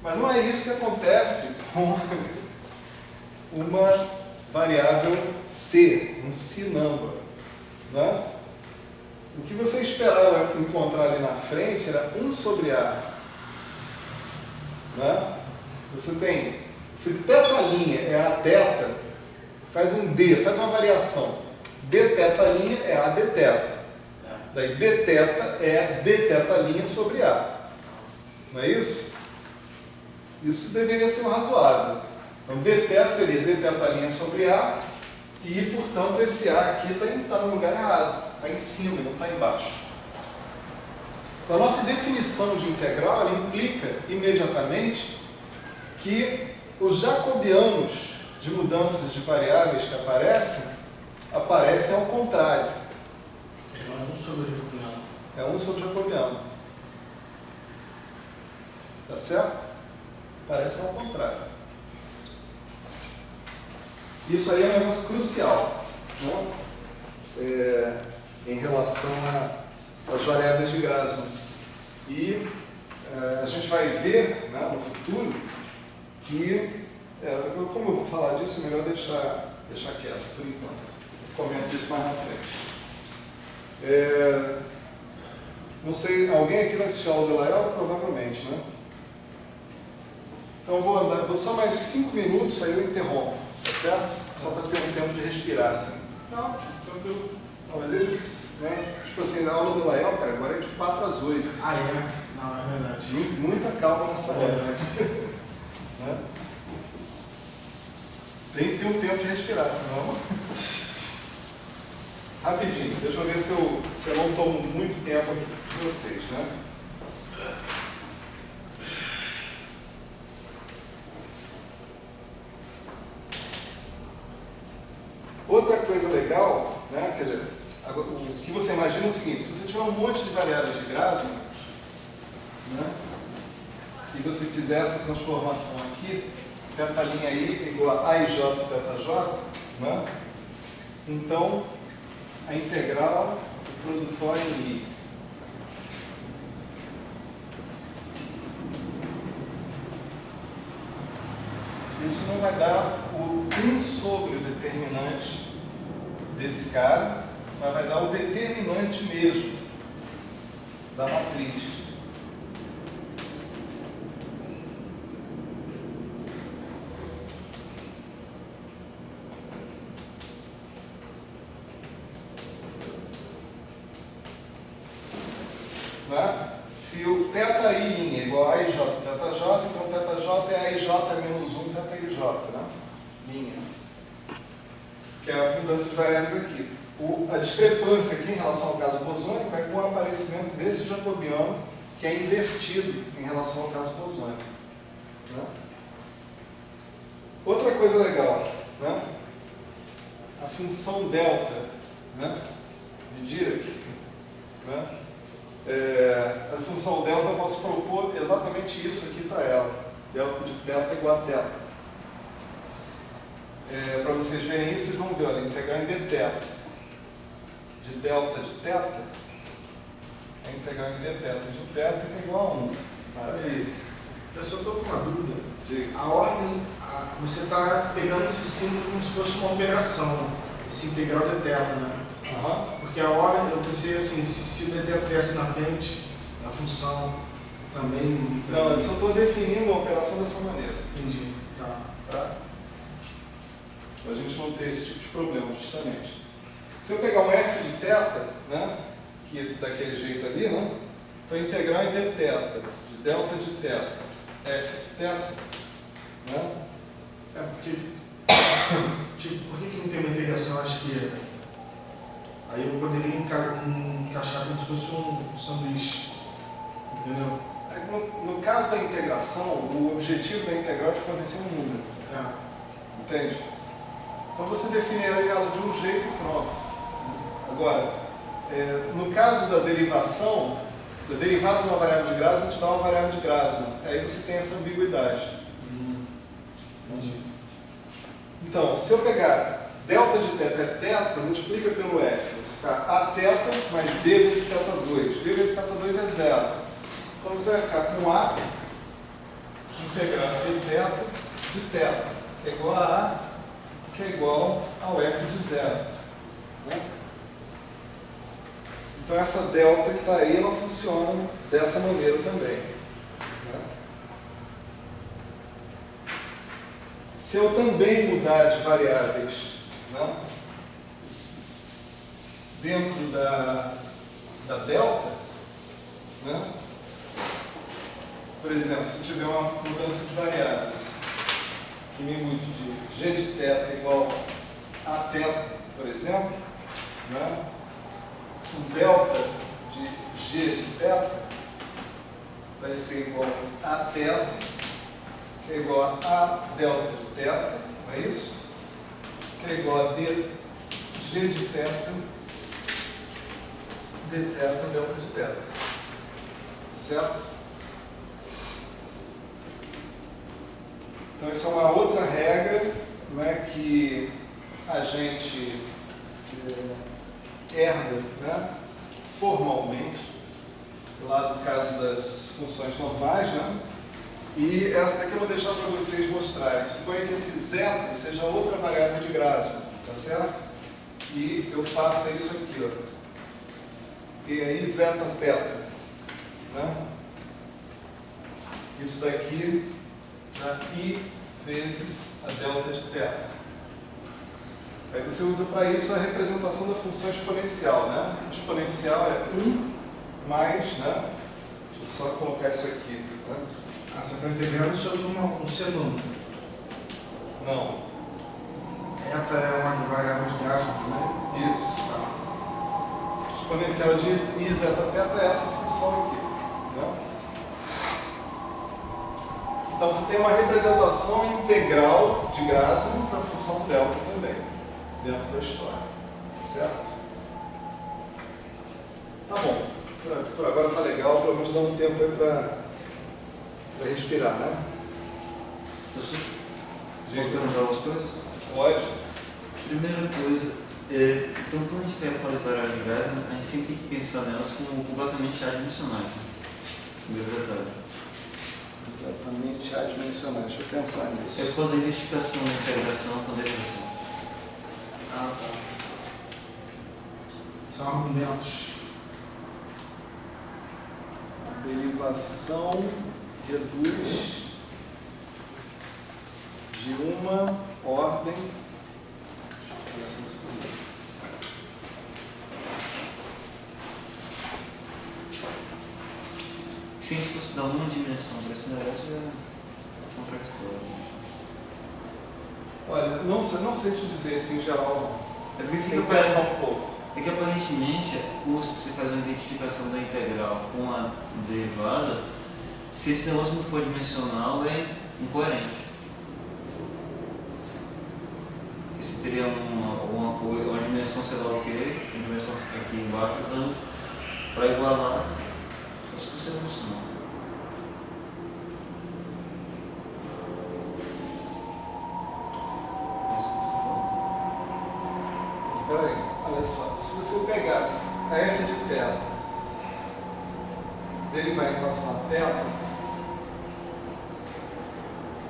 Mas não é isso que acontece com uma variável C, um C number, né? O que você esperava encontrar ali na frente era 1 sobre A. Né? Você tem, se θ' é A θ, faz um D, faz uma variação. D θ' é A dθ. Daí dθ é dθ' sobre A. Não é isso? Isso deveria ser razoável. Então dθ seria dθ' sobre A e, portanto, esse A aqui está no lugar errado. Está em cima, não está embaixo. Então, a nossa definição de integral ela implica imediatamente que os jacobianos de mudanças de variáveis que aparecem ao contrário. É 1 sobre jacobiano. É 1 sobre jacobiano. Tá certo? Aparecem ao contrário. Isso aí é um negócio crucial, né? Em relação às variáveis de Grassmann. E a gente vai ver, né, no futuro que, como eu vou falar disso, é melhor deixar quieto por enquanto. Eu comento isso mais na frente. Não sei, alguém aqui vai assistir a aula de Lael? Provavelmente, né? Então eu vou só mais 5 minutos, aí eu interrompo, tá certo? Só para ter um tempo de respirar, assim. Não, tranquilo. Não, mas eles, né, tipo assim, na aula do Lael, cara, agora é de 4 às 8. Ah, é? Não, é verdade. Muita calma nessa hora. Verdade. Né? Tem que ter um tempo de respirar, senão... Rapidinho, deixa eu ver se eu não tomo muito tempo aqui de vocês, né? Outra coisa legal, né, quer dizer, o que você imagina é o seguinte: se você tiver um monte de variáveis de Grassmann, né, e você fizer essa transformação aqui, θ' aí é igual a AIJ θJ, né, então a integral do produtório em I. Isso não vai dar o 1 sobre o determinante desse cara, mas vai dar o determinante mesmo da matriz. Né? Se o θi é igual a IJ θJ, então θJ é AIJ menos 1 θij, né? Linha. Que é a mudança de variáveis aqui. A discrepância aqui em relação ao caso bosônico é com o aparecimento desse jacobiano que é invertido em relação ao caso bosônico. Né? Outra coisa legal, né? A função delta, né, de Dirac, né? A função delta eu posso propor exatamente isso aqui para ela. Delta de θ igual a θ. Para vocês verem isso, vocês vão ver, olha, integral em dθ de delta de θ é integral em dθ de θ é igual a 1. Maravilha. Eu só estou com uma dúvida. Diga. A ordem, você está pegando esse símbolo como se fosse uma operação, esse integral de θ, né? Porque a ordem, eu pensei assim, se o dθ estivesse na frente, a função também... Não, eu só estou definindo a operação dessa maneira. Entendi. Tá. Para a gente não ter esse tipo de problema, justamente. Se eu pegar um f de θ, né, que é daquele jeito ali, né, para integrar em dθ, de delta de θ, f de θ, né? Porque, tipo, por que não tem uma integração à esquerda? Aí eu poderia encaixar como se fosse um sanduíche, entendeu? No caso da integração, o objetivo da integral é de fornecer um número. Entende? Então você define ela de um jeito e pronto. Agora, no caso da derivação, da derivada de uma variável de Grassmann, te dá uma variável de Grassmann. Aí você tem essa ambiguidade. Entendi. Então, se eu pegar delta de θ é θ, multiplica pelo f. Você fica a θ mais b vezes θ2. b vezes θ2 é zero. Então você vai ficar com a integral de θ de θ, que é igual a A, que é igual ao f de zero. Né? Então essa delta que está aí, ela funciona dessa maneira também. Né? Se eu também mudar de variáveis, né, dentro da delta, né, por exemplo, se eu tiver uma mudança de variáveis que me mude de g de θ igual a θ, por exemplo, né, o delta de g de θ vai ser igual a θ, que é igual a delta de θ, não é isso? Que é igual a d g de θ d θ delta de θ. Certo? Então, essa é uma outra regra, né, que a gente herda, né, formalmente, lá do caso das funções normais, né? E essa daqui eu vou deixar para vocês mostrarem. Suponha que esse zeta seja outra variável de Grasman, tá certo? E eu faça isso aqui, ó. E aí zeta θ, né? Isso daqui dá I vezes a delta de θ. Aí você usa para isso a representação da função exponencial, né? O exponencial é 1 mais, né? Deixa eu só colocar isso aqui, né? Ah, você está integrando sobre um senônimo. Não. Eta é uma variável de Grasman também? Isso. Tá. Exponencial de I zeta θ é essa função aqui, né? Então você tem uma representação integral de Grasman para a função delta também, dentro da história. Certo? Tá bom. Por agora tá legal, pelo menos dá um tempo aí para respirar, né? Posso perguntar algumas coisas? Pode. Primeira coisa, então quando a gente pega a variável de Grasman, a gente sempre tem que pensar nelas como completamente adimensionais. Né? Primeiro detalhe. Completamente adimensionais. Deixa eu pensar nisso. É por causa da identificação da integração com a derivação. Ah, tá. São argumentos. A derivação reduz de uma ordem. Se a gente fosse dar uma dimensão para esse negócio, é contraditório. Olha, não sei te dizer isso em geral. É porque Tem fica que pensar um pouco. É que aparentemente, quando você faz uma identificação da integral com a derivada, se esse negócio não for dimensional, é incoerente. Porque você teria uma dimensão, sei lá o que, uma dimensão aqui embaixo, dando para igualar, só se fosse dimensional. Peraí, olha só. Se você pegar a f de θ, derivar em relação a θ,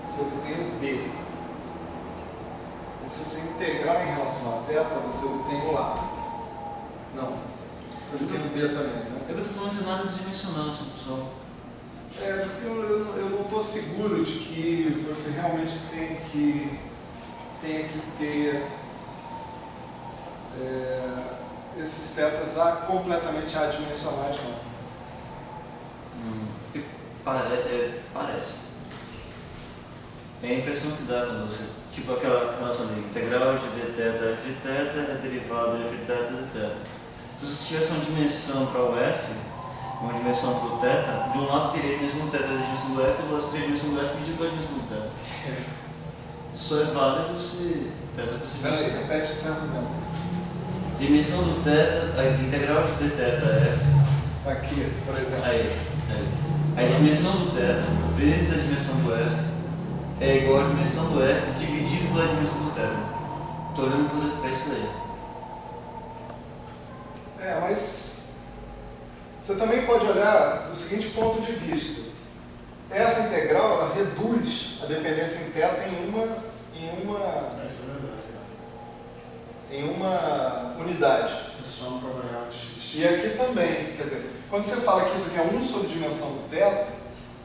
você obtém o B. E se você integrar em relação a θ, você obtém o A. Não. Você obtém o B também, né? É que eu estou falando de análise dimensional, pessoal. É, porque eu não estou seguro de que você realmente tenha que ter esses tetas completamente adimensionais, não. Parece. É a impressão que dá quando você. Tipo aquela relação de integral de dθ f de θ é derivada de f de θ de θ. Se você tivesse uma dimensão para o f, uma dimensão para o θ, de um lado teria a dimensão do θ vezes a dimensão do f, do outro teria a dimensão do f dividido pela dimensão do θ. Isso é válido se θ fosse dimensão. Peraí, repete esse argumento. Dimensão do θ, a integral de dθ f. Aqui, por exemplo. Aí. A dimensão do θ vezes a dimensão do f é igual à dimensão do f dividido pela dimensão do θ. Estou olhando para isso daí. Mas você também pode olhar do seguinte ponto de vista. essa integral ela reduz a dependência em θ Essa é verdade. em uma unidade. Você soma para a variável x. E aqui também, quer dizer, quando você fala que isso aqui é 1 sobre dimensão do θ,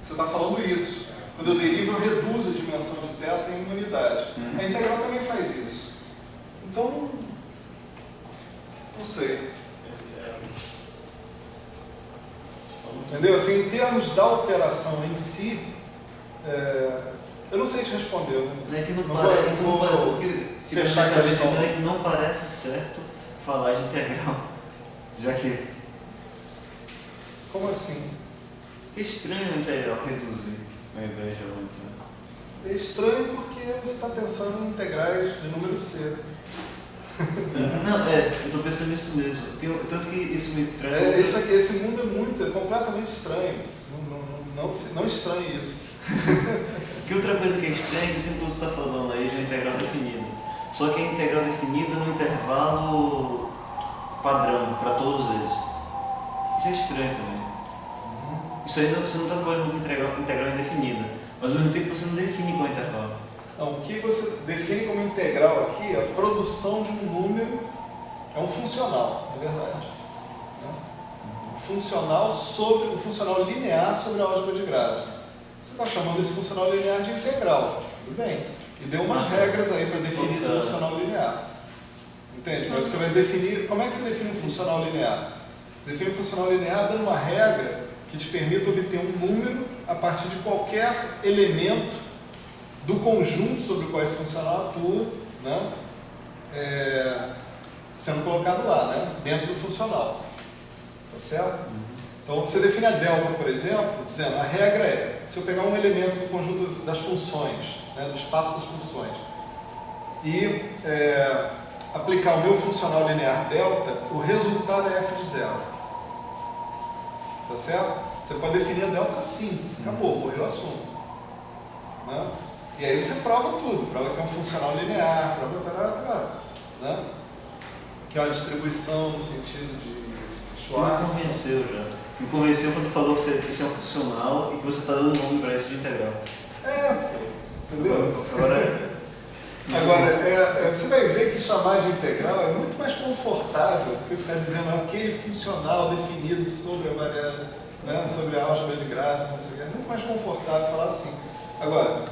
você está falando isso. Quando eu derivo, eu reduzo a dimensão de θ em uma unidade. A integral também faz isso. Então, não sei. Entendeu? Assim, em termos da operação em si, eu não sei te responder. Né? É que não Não parece. vou- O que fechar a questão. é que não parece certo falar de integral. Já que Como assim? é estranho a integral reduzir ao invés de aumentar. É estranho porque você está pensando em integrais de número C. Não, eu estou pensando nisso mesmo. Tanto que isso me traz. Isso aqui, esse mundo é completamente estranho. Não estranhe isso. Que outra coisa que é estranha é que o tempo todo você está falando aí de uma integral definida. Só que a integral definida no intervalo padrão para todos eles. Isso é estranho também. Isso aí você não está trabalhando com integral indefinida, mas ao mesmo tempo você não define qual é o intervalo. Não, o que você define como integral aqui é a produção de um número, é um funcional, na verdade. Né? Um funcional linear sobre a álgebra de Grassmann. Você está chamando esse funcional linear de integral, tudo bem. E deu umas regras aí para definir esse funcional linear. Entende? Mas você vai definir, como é que você define um funcional linear? Você define um funcional linear dando uma regra que te permita obter um número a partir de qualquer elemento do conjunto sobre o qual esse funcional atua, né? Sendo colocado lá, né? Dentro do funcional. Tá certo? Então, você define a delta, por exemplo, dizendo, a regra é, se eu pegar um elemento do conjunto das funções, né, do espaço das funções, e aplicar o meu funcional linear delta, o resultado é f de zero. Tá certo? Você pode definir a delta assim, acabou, morreu o assunto. Né? E aí você prova tudo, prova que é um funcional linear, prova, né? Que é uma distribuição no sentido de Schwartz. Você me convenceu já. Me convenceu quando falou que isso é um funcional e que você está dando nome para isso de integral. Entendeu? Agora, você vai ver que chamar de integral é muito mais confortável do que ficar dizendo aquele funcional definido sobre a variável, né, sobre a álgebra de Grassmann, não sei o que. É muito mais confortável falar assim. Agora,